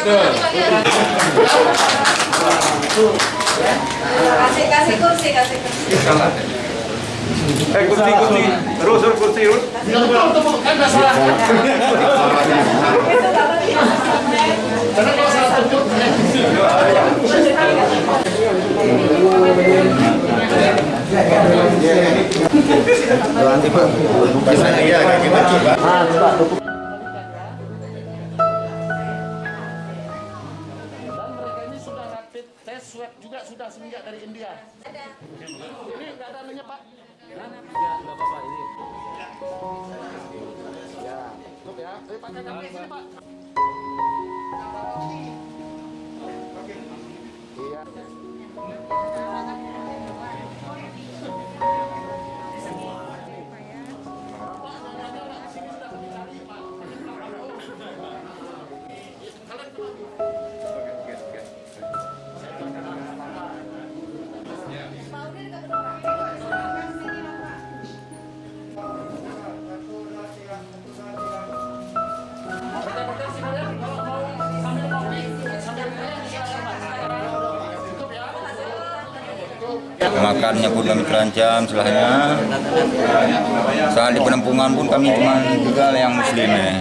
Kasih kursi. Kursi. Terus kursi. Nanti Pak, bahasanya ya kita coba. Tes swab juga sudah semenjak dari India. Ini nggak ada anunya Pak? Ya, nggak apa-apa ini. Ya, cukup ya. Pakai kaki sini Pak. Iya. Makannya pun kami terancam setelahnya. Saat di penampungan pun kami cuma juga yang muslim ya.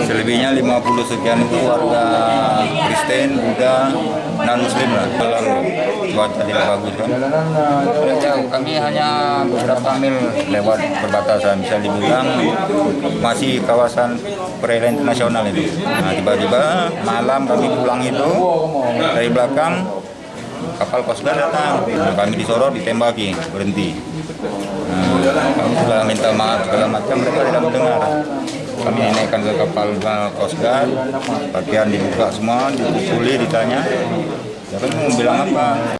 Selebihnya 50 sekian itu warga Kristen, Buddha, non muslim lah. Kalau cuaca tidak bagus kan. Tidak jauh, kami hanya beberapa mil lewat perbatasan. Bisa dibilang masih kawasan perairan internasional itu. Nah, tiba-tiba malam kami pulang itu dari belakang kapal Coast Guard datang, kami disorot, ditembaki, berhenti. Kami sudah minta maaf segala macam, mereka tidak mendengar. Kami naikkan ke kapal Coast Guard, pakaian dibuka semua, dipukuli, ditanya. Ya kan mau bilang apa?